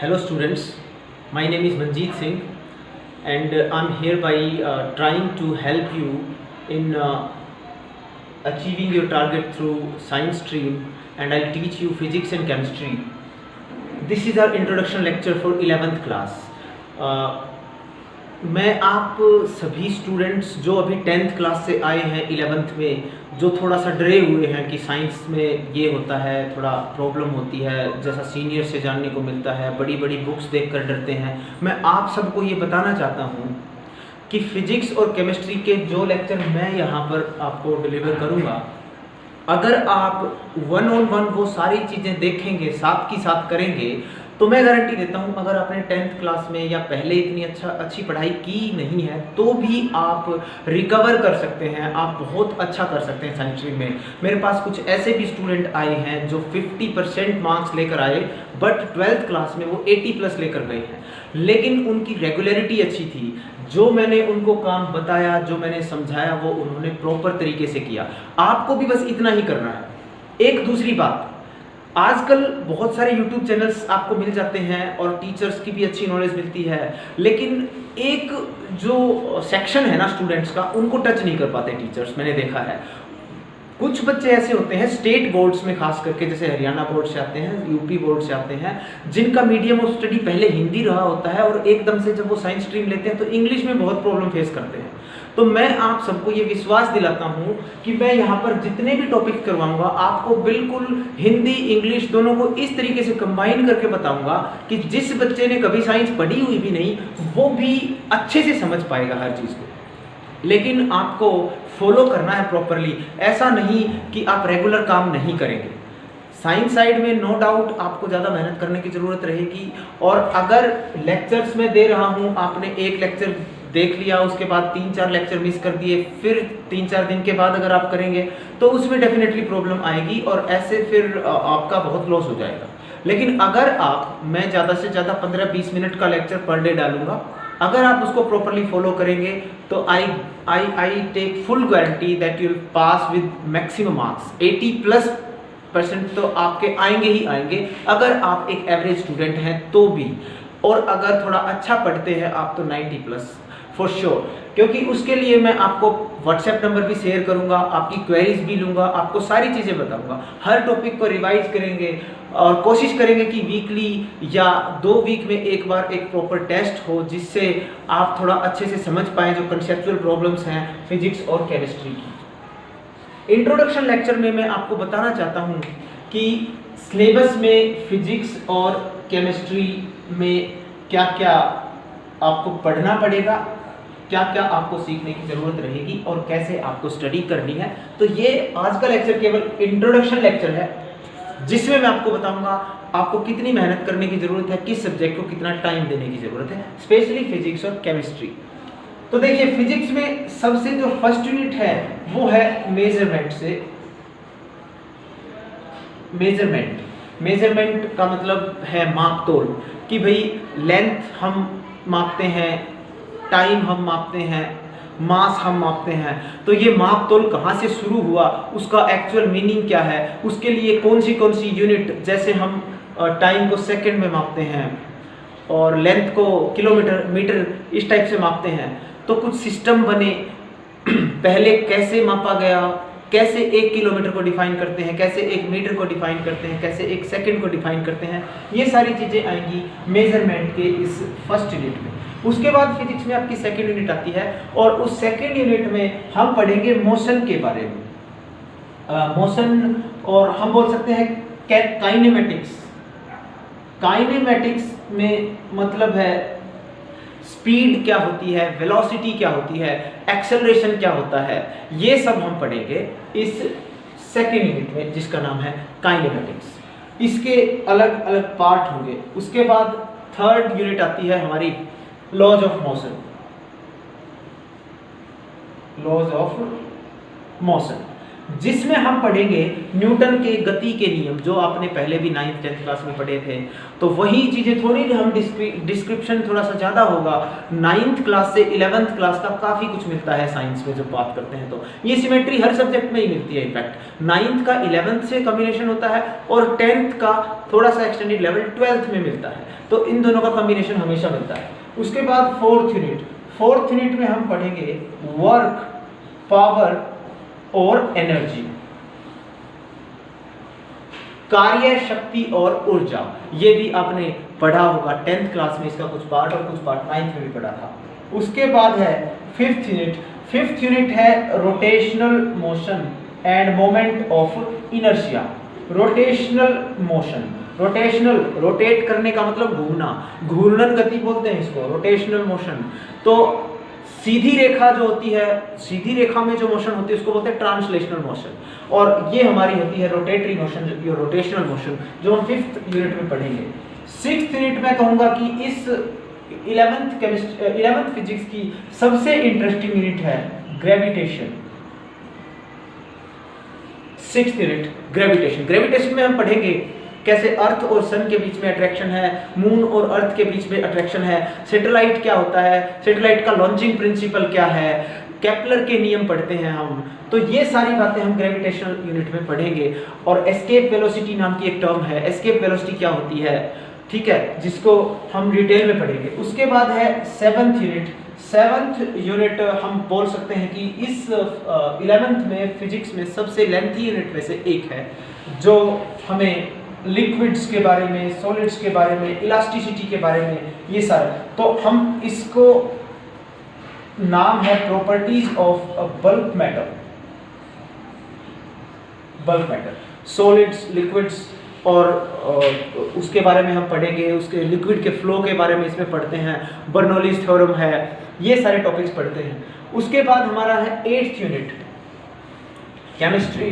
Hello students, my name is Manjeet Singh and I'm hereby trying to help you in achieving your target through science stream, and I'll teach you physics and chemistry. This is our introduction lecture for 11th class. मैं आप सभी students जो अभी 10th class से आए हैं 11th में, जो थोड़ा सा डरे हुए हैं कि साइंस में ये होता है, थोड़ा प्रॉब्लम होती है, जैसा सीनियर से जानने को मिलता है, बड़ी बड़ी बुक्स देखकर डरते हैं, मैं आप सबको ये बताना चाहता हूँ कि फिजिक्स और केमिस्ट्री के जो लेक्चर मैं यहाँ पर आपको डिलीवर करूँगा, अगर आप 1-on-1 वो सारी चीज़ें देखेंगे, साथ की साथ करेंगे, तो मैं गारंटी देता हूँ अगर आपने 10th क्लास में या पहले इतनी अच्छी पढ़ाई की नहीं है तो भी आप रिकवर कर सकते हैं, आप बहुत अच्छा कर सकते हैं साइंस स्ट्रीम में। मेरे पास कुछ ऐसे भी स्टूडेंट आए हैं जो 50% मार्क्स लेकर आए, बट 12th क्लास में वो 80+ लेकर गए हैं, लेकिन उनकी रेगुलरिटी अच्छी थी। जो मैंने उनको काम बताया, जो मैंने समझाया, वो उन्होंने प्रॉपर तरीके से किया। आपको भी बस इतना ही करना है। एक दूसरी बात, आजकल बहुत सारे YouTube चैनल्स आपको मिल जाते हैं और टीचर्स की भी अच्छी नॉलेज मिलती है, लेकिन एक जो सेक्शन है ना स्टूडेंट्स का, उनको टच नहीं कर पाते टीचर्स, मैंने देखा है। कुछ बच्चे ऐसे होते हैं स्टेट बोर्ड्स में, खास करके जैसे हरियाणा बोर्ड से आते हैं, यूपी बोर्ड से आते हैं, जिनका मीडियम ऑफ स्टडी पहले हिंदी रहा होता है और एकदम से जब वो साइंस स्ट्रीम लेते हैं तो इंग्लिश में बहुत प्रॉब्लम फेस करते हैं। तो मैं आप सबको ये विश्वास दिलाता हूँ कि मैं यहाँ पर जितने भी टॉपिक करवाऊंगा आपको बिल्कुल हिंदी इंग्लिश दोनों को इस तरीके से कंबाइन करके बताऊंगा कि जिस बच्चे ने कभी साइंस पढ़ी हुई भी नहीं वो भी अच्छे से समझ पाएगा हर चीज़ को। लेकिन आपको फॉलो करना है प्रॉपरली, ऐसा नहीं कि आप रेगुलर काम नहीं करेंगे। साइंस साइड में नो डाउट आपको ज़्यादा मेहनत करने की ज़रूरत रहेगी, और अगर लेक्चर्स में दे रहा हूँ, आपने एक लेक्चर देख लिया, उसके बाद 3-4 लेक्चर मिस कर दिए, फिर 3-4 दिन के बाद अगर आप करेंगे तो उसमें डेफिनेटली प्रॉब्लम आएगी और ऐसे फिर आपका बहुत लॉस हो जाएगा। लेकिन अगर मैं ज़्यादा से ज़्यादा 15-20 मिनट का लेक्चर पर डे डालूंगा, अगर आप उसको प्रॉपरली फॉलो करेंगे तो I take full guarantee that you will pass with maximum marks. 80+% तो आपके आएंगे ही आएंगे अगर आप एक एवरेज स्टूडेंट हैं तो भी, और अगर थोड़ा अच्छा पढ़ते हैं आप तो 90+ फॉर श्योर। क्योंकि उसके लिए मैं आपको व्हाट्सएप नंबर भी शेयर करूंगा, आपकी क्वेरीज भी लूंगा, आपको सारी चीज़ें बताऊंगा, हर टॉपिक को रिवाइज करेंगे और कोशिश करेंगे कि वीकली या 2 वीक में एक बार एक प्रॉपर टेस्ट हो, जिससे आप थोड़ा अच्छे से समझ पाएँ जो कंसेप्चुअल प्रॉब्लम्स हैं फिजिक्स और केमिस्ट्री की। इंट्रोडक्शन लेक्चर में मैं आपको बताना चाहता हूँ कि सिलेबस में फिजिक्स और केमिस्ट्री में क्या क्या आपको पढ़ना पड़ेगा, क्या क्या आपको सीखने की ज़रूरत रहेगी और कैसे आपको स्टडी करनी है। तो ये आज का लेक्चर केवल इंट्रोडक्शन लेक्चर है, जिसमें मैं आपको बताऊंगा आपको कितनी मेहनत करने की ज़रूरत है, किस सब्जेक्ट को कितना टाइम देने की ज़रूरत है, स्पेशली फिजिक्स और केमिस्ट्री। तो देखिए, फिजिक्स में सबसे जो फर्स्ट यूनिट है वो है मेजरमेंट से। मेजरमेंट का मतलब है माप तोल, कि भाई लेंथ हम मापते हैं, टाइम हम मापते हैं, मास हम मापते हैं। तो ये माप तोल कहाँ से शुरू हुआ, उसका एक्चुअल मीनिंग क्या है, उसके लिए कौन सी यूनिट, जैसे हम टाइम को सेकंड में मापते हैं और लेंथ को किलोमीटर मीटर इस टाइप से मापते हैं। तो कुछ सिस्टम बने, पहले कैसे मापा गया, कैसे 1 किलोमीटर को डिफाइन करते हैं, कैसे 1 मीटर को डिफाइन करते हैं, कैसे 1 सेकंड को डिफाइन करते हैं, ये सारी चीज़ें आएंगी मेजरमेंट के इस फर्स्ट यूनिट में। उसके बाद फिजिक्स में आपकी सेकंड यूनिट आती है और उस सेकंड यूनिट में हम पढ़ेंगे मोशन के बारे में। मोशन, और हम बोल सकते हैं काइनेमेटिक्स। काइनेमेटिक्स में मतलब है स्पीड क्या होती है, वेलोसिटी क्या होती है, एक्सेलरेशन क्या होता है, ये सब हम पढ़ेंगे इस सेकेंड यूनिट में, जिसका नाम है काइनेमेटिक्स। इसके अलग अलग पार्ट होंगे। उसके बाद थर्ड यूनिट आती है हमारी लॉज ऑफ मोशन। जिसमें हम पढ़ेंगे न्यूटन के गति के नियम, जो आपने पहले भी 9th 10th क्लास में पढ़े थे। तो वही चीज़ें थोड़ी हम डिस्क्रिप्शन थोड़ा सा ज़्यादा होगा। 9th क्लास से 11th क्लास का काफ़ी कुछ मिलता है साइंस में जब बात करते हैं, तो ये सिमेट्री हर सब्जेक्ट में ही मिलती है। इनफैक्ट 9th का 11th से कम्बिनेशन होता है और 10th का थोड़ा सा एक्सटेंडेड लेवल 12th में मिलता है, तो इन दोनों का कम्बिनेशन हमेशा मिलता है। उसके बाद 4th यूनिट में हम पढ़ेंगे वर्क, पावर और एनर्जी, कार्य, शक्ति और ऊर्जा। ये भी आपने पढ़ा होगा 10th क्लास में, इसका कुछ पार्ट और कुछ पार्ट 9th में भी पढ़ा था। उसके बाद है 5th यूनिट है rotational motion end moment of inertia. Rotational motion, rotate करने का मतलब घूमना, घूर्णन गति बोलते हैं इसको, रोटेशनल मोशन। तो सीधी रेखा जो होती है, सीधी रेखा में जो मोशन होती है उसको बोलते हैं ट्रांसलेशनल मोशन, और ये हमारी होती है रोटेटरी मोशन, जो रोटेशनल मोशन, जो हम 5th यूनिट में पढ़ेंगे। 6th यूनिट में कहूँगा कि इस 11th फिजिक्स की सबसे इंटरेस्टिंग यूनिट है ग्रेविटेशन। 6th यूनिट ग्रेविटेशन में हम पढ़ेंगे कैसे अर्थ और सन के बीच में अट्रैक्शन है, मून और अर्थ के बीच में अट्रैक्शन है, सैटेलाइट क्या होता है, सैटेलाइट का लॉन्चिंग प्रिंसिपल क्या है, केपलर के नियम पढ़ते हैं हम। तो ये सारी बातें हम ग्रेविटेशनल यूनिट में पढ़ेंगे। और एस्केप वेलोसिटी नाम की एक टर्म है, एस्केप वेलोसिटी क्या होती है, ठीक है, जिसको हम डिटेल में पढ़ेंगे। उसके बाद है 7th यूनिट हम बोल सकते हैं कि इस 11th में फिजिक्स में सबसे लेंथी यूनिट में से एक है, जो हमें लिक्विड्स के बारे में, सॉलिड्स के बारे में, इलास्टिसिटी के बारे में, ये सारे, तो हम इसको नाम है properties of bulk matter. Solids, liquids और उसके बारे में हम पढ़ेंगे, उसके लिक्विड के फ्लो के बारे में इसमें पढ़ते हैं, बर्नौलीज थ्योरम है, ये सारे टॉपिक्स पढ़ते हैं। उसके बाद हमारा है 8th यूनिट केमिस्ट्री,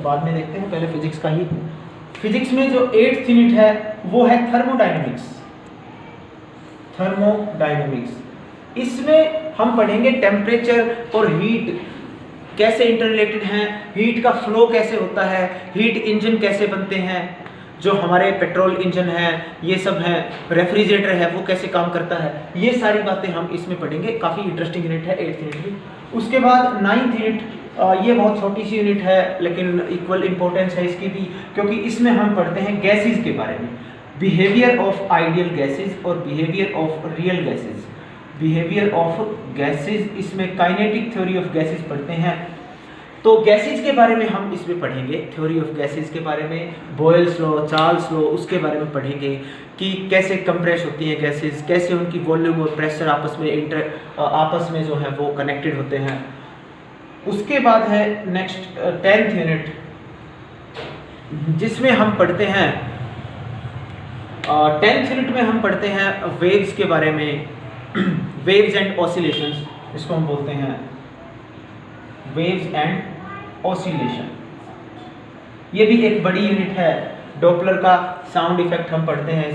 बाद में देखते हैं, पहले फिजिक्स का ही। फिजिक्स में जो 8th यूनिट है वो है थर्मोडायनेमिक्स। इसमें हम पढ़ेंगे टेम्परेचर और हीट कैसे इंटररिलेटेड हैं, हीट का फ्लो कैसे होता है, हीट इंजन कैसे बनते हैं, जो हमारे पेट्रोल इंजन है, ये सब है, रेफ्रिजरेटर है, वो कैसे काम करता है, ये सारी बातें हम इसमें पढ़ेंगे। काफ़ी इंटरेस्टिंग यूनिट है 8th यूनिट भी। उसके बाद 9th यूनिट, ये बहुत छोटी सी यूनिट है लेकिन इक्वल इम्पोर्टेंस है इसकी भी, क्योंकि इसमें हम पढ़ते हैं गैसेस के बारे में, बिहेवियर ऑफ आइडियल गैसेस और behaviour of real gases. Behaviour of gases, इसमें काइनेटिक थ्योरी ऑफ गैसेस पढ़ते हैं। तो गैसेस के बारे में हम इसमें पढ़ेंगे, थ्योरी ऑफ गैसेस के बारे में, बॉयल्स लॉ, चार्ल्स लॉ, उसके बारे में पढ़ेंगे कि कैसे कंप्रेस होती हैं गैसेस, कैसे उनकी वॉल्यूम और प्रेशर आपस में जो है वो कनेक्टेड होते हैं। उसके बाद है नेक्स्ट 10th यूनिट, जिसमें हम पढ़ते हैं 10th यूनिट में हम पढ़ते हैं वेव्स के बारे में, वेव्स एंड ऑसिलेशंस, इसको हम बोलते हैं वेव्स एंड ऑसिलेशन। ये भी एक बड़ी यूनिट है। डॉपलर का साउंड इफेक्ट हम पढ़ते हैं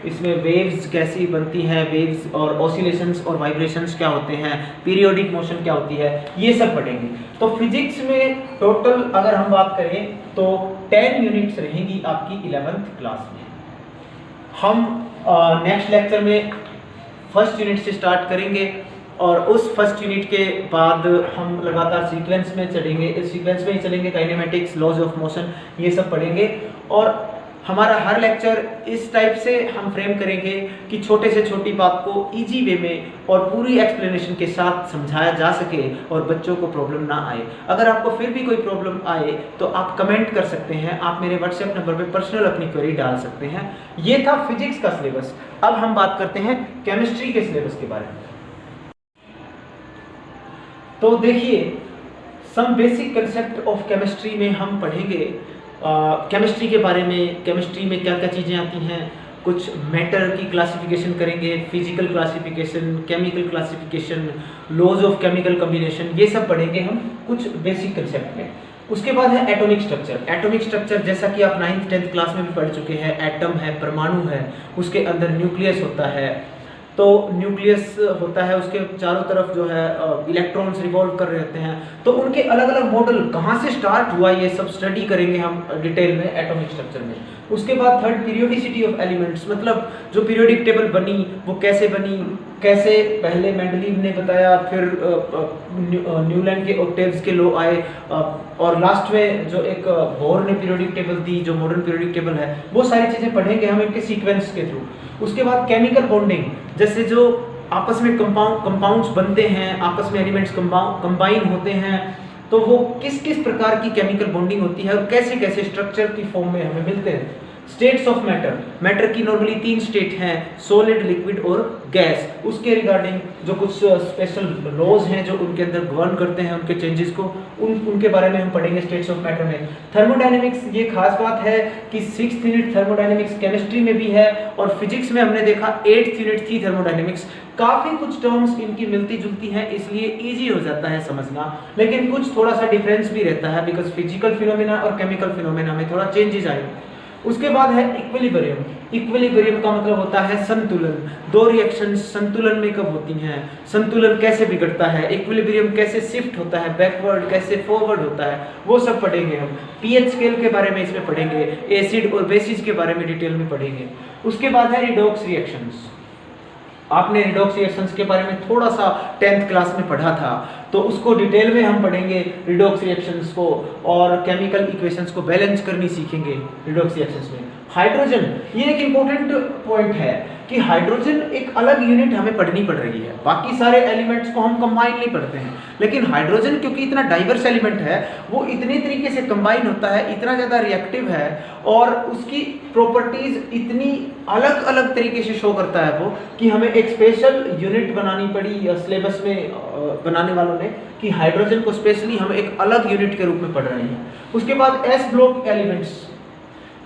इसमें वेव्स कैसी बनती हैं, वेव्स और ऑसिलेशंस और वाइब्रेशंस क्या होते हैं, पीरियोडिक मोशन क्या होती है, ये सब पढ़ेंगे। तो फिजिक्स में टोटल अगर हम बात करें तो 10 यूनिट्स रहेंगी आपकी 11th क्लास में। हम नेक्स्ट लेक्चर में 1st यूनिट से स्टार्ट करेंगे और उस 1st यूनिट के बाद हम लगातार सीक्वेंस में चलेंगे, इस सीक्वेंस में ही चलेंगे, काइनेमेटिक्स, लॉज ऑफ मोशन, ये सब पढ़ेंगे। और हमारा हर लेक्चर इस टाइप से हम फ्रेम करेंगे कि छोटे से छोटी बात को इजी वे में और पूरी एक्सप्लेनेशन के साथ समझाया जा सके और बच्चों को प्रॉब्लम ना आए। अगर आपको फिर भी कोई प्रॉब्लम आए तो आप कमेंट कर सकते हैं, आप मेरे व्हाट्सएप नंबर पे पर्सनल अपनी क्वेरी डाल सकते हैं। ये था फिजिक्स का सिलेबस। अब हम बात करते हैं केमिस्ट्री के सिलेबस के बारे में। तो देखिए, some basic concept of chemistry में हम पढ़ेंगे केमिस्ट्री के बारे में, केमिस्ट्री में क्या क्या चीज़ें आती हैं, कुछ मैटर की क्लासिफिकेशन करेंगे, physical classification, chemical classification, laws of chemical combination, ये सब पढ़ेंगे हम कुछ बेसिक कंसेप्ट में। उसके बाद है एटॉमिक स्ट्रक्चर। एटॉमिक स्ट्रक्चर जैसा कि आप 9th 10th क्लास में भी पढ़ चुके हैं, एटम है, परमाणु है, उसके अंदर न्यूक्लियस होता है, तो न्यूक्लियस होता है, उसके चारों तरफ जो है इलेक्ट्रॉन्स रिवॉल्व कर रहे होते हैं। तो उनके अलग अलग मॉडल कहाँ से स्टार्ट हुआ, ये सब स्टडी करेंगे हम डिटेल में एटॉमिक स्ट्रक्चर में। उसके बाद थर्ड, पीरियोडिसिटी ऑफ एलिमेंट्स, मतलब जो पीरियोडिक टेबल बनी वो कैसे बनी, कैसे पहले मेंडलीव ने बताया, फिर न्यूलैंड के ऑक्टेव्स के लॉ आए, और लास्ट में जो एक बोर ने पीरियोडिक टेबल दी, जो मॉडर्न पीरियोडिक टेबल है, वो सारी चीज़ें पढ़ेंगे हम इनके सीक्वेंस के थ्रू। उसके बाद केमिकल बॉन्डिंग, जैसे जो आपस में कंपाउंड्स बनते हैं, आपस में एलिमेंट्स कंबाइन होते हैं, तो वो किस किस प्रकार की केमिकल बॉन्डिंग होती है और कैसे कैसे स्ट्रक्चर की फॉर्म में हमें मिलते हैं। स्टेट्स ऑफ मैटर, मैटर की नॉर्मली 3 स्टेट हैं, सॉलिड, लिक्विड और गैस। उसके रिगार्डिंग जो कुछ स्पेशल लॉज हैं जो उनके अंदर गवर्न करते हैं उनके चेंजेस को, उनके बारे में हम पढ़ेंगे स्टेट्स ऑफ मैटर में। थर्मोडायनेमिक्स, ये खास बात है कि 6th यूनिट थर्मोडायनेमिक्स केमिस्ट्री में भी है, और फिजिक्स में हमने देखा 8th यूनिट थी थर्मोडायनेमिक्स। काफ़ी कुछ टर्म्स इनकी मिलती जुलती हैं, इसलिए ईजी हो जाता है समझना, लेकिन कुछ थोड़ा सा डिफरेंस भी रहता है, बिकॉज फिजिकल फिनोमेना और केमिकल फिनोमेना में थोड़ा चेंजेस आएंगे। उसके बाद है इक्विलिब्रियम। इक्विलिब्रियम का मतलब होता है संतुलन। दो रिएक्शंस संतुलन में कब होती हैं, संतुलन कैसे बिगड़ता है, इक्विलिब्रियम कैसे शिफ्ट होता है, बैकवर्ड कैसे फॉरवर्ड होता है, वो सब पढ़ेंगे हम। पीएच स्केल के बारे में इसमें पढ़ेंगे, एसिड और बेसिस के बारे में डिटेल में पढ़ेंगे। उसके बाद है रिडॉक्स रिएक्शंस। आपने रिडॉक्स रिएक्शंस के बारे में थोड़ा सा 10th क्लास में पढ़ा था, तो उसको डिटेल में हम पढ़ेंगे रिडॉक्स रिएक्शंस को, और केमिकल इक्वेशंस को बैलेंस करनी सीखेंगे रिडॉक्स रिएक्शंस में। हाइड्रोजन, ये एक इंपॉर्टेंट पॉइंट है कि हाइड्रोजन एक अलग यूनिट हमें पढ़नी पड़ रही है। बाकी सारे एलिमेंट्स को हम कंबाइन नहीं पढ़ते हैं, लेकिन हाइड्रोजन क्योंकि इतना डाइवर्स एलिमेंट है, वो इतने तरीके से कंबाइन होता है, इतना ज़्यादा रिएक्टिव है, और उसकी प्रॉपर्टीज इतनी अलग अलग तरीके से शो करता है वो, कि हमें एक स्पेशल यूनिट बनानी पड़ी सिलेबस में बनाने वालों ने, कि हाइड्रोजन को स्पेशली हम एक अलग यूनिट के रूप में पढ़ रहे हैं। उसके बाद S block elements.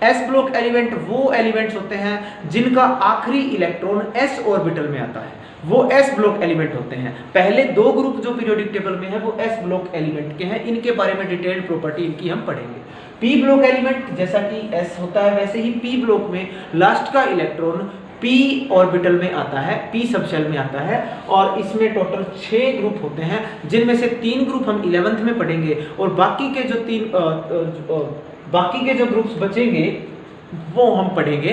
S block element वो एलिमेंट्स होते हैं जिनका आखिरी इलेक्ट्रॉन एस ऑर्बिटल में आता है, वो एस ब्लॉक एलिमेंट होते हैं। पहले 2 ग्रुप जो पीरियोडिक टेबल में है वो एस ब्लॉक एलिमेंट के हैं, इनके बारे में डिटेल्ड प्रॉपर्टी इनकी हम पढ़ेंगे। पी ब्लॉक एलिमेंट, जैसा कि एस होता है वैसे ही पी ब्लॉक में लास्ट का इलेक्ट्रॉन p ऑर्बिटल में आता है, p सबशेल में आता है, और इसमें टोटल 6 ग्रुप होते हैं, जिनमें से 3 ग्रुप हम 11th में पढ़ेंगे, और बाकी के जो ग्रुप्स बचेंगे वो हम पढ़ेंगे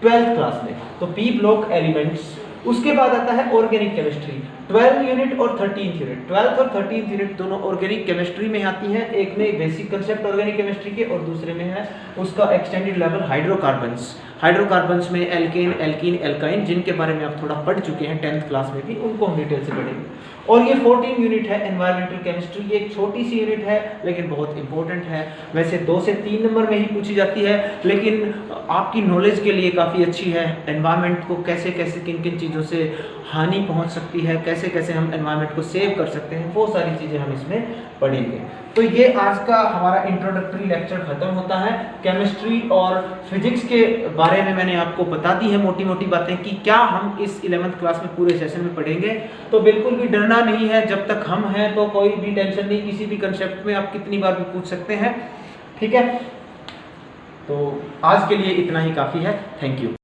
12th क्लास में। तो p ब्लॉक एलिमेंट्स। उसके बाद आता है ऑर्गेनिक केमिस्ट्री। 12 यूनिट और 13th यूनिट, 12th और 13th यूनिट दोनों ऑर्गेनिक केमिस्ट्री में आती हैं। एक में बेसिक कंसेप्ट ऑर्गेनिक केमिस्ट्री के, और दूसरे में है उसका एक्सटेंडेड लेवल हाइड्रोकार्बन्स। हाइड्रोकार्बन्स में एल्केन, एल्कीन, एल्काइन, जिनके बारे में आप थोड़ा पढ़ चुके हैं 10th क्लास में भी, उनको हम डिटेल से पढ़ेंगे। और ये 14 यूनिट है एनवायरमेंटल केमिस्ट्री। ये एक छोटी सी यूनिट है लेकिन बहुत इंपॉर्टेंट है। वैसे 2 से 3 नंबर में ही पूछी जाती है, लेकिन आपकी नॉलेज के लिए काफ़ी अच्छी है। एनवायरमेंट को कैसे कैसे किन किन चीज़ों से हानि पहुंच सकती है, कैसे कैसे हम एनवायरमेंट को सेव कर सकते हैं, वो सारी चीज़ें हम इसमें पढ़ेंगे। तो ये आज का हमारा इंट्रोडक्टरी लेक्चर खत्म होता है। केमिस्ट्री और फिजिक्स के बारे में मैंने आपको बता दी है मोटी मोटी बातें कि क्या हम इस 11th क्लास में पूरे सेशन में पढ़ेंगे। तो बिल्कुल भी डरना नहीं है, जब तक हम हैं तो कोई भी टेंशन नहीं, किसी भी कंसेप्ट में आप कितनी बार भी पूछ सकते हैं, ठीक है। तो आज के लिए इतना ही काफ़ी है। Thank you.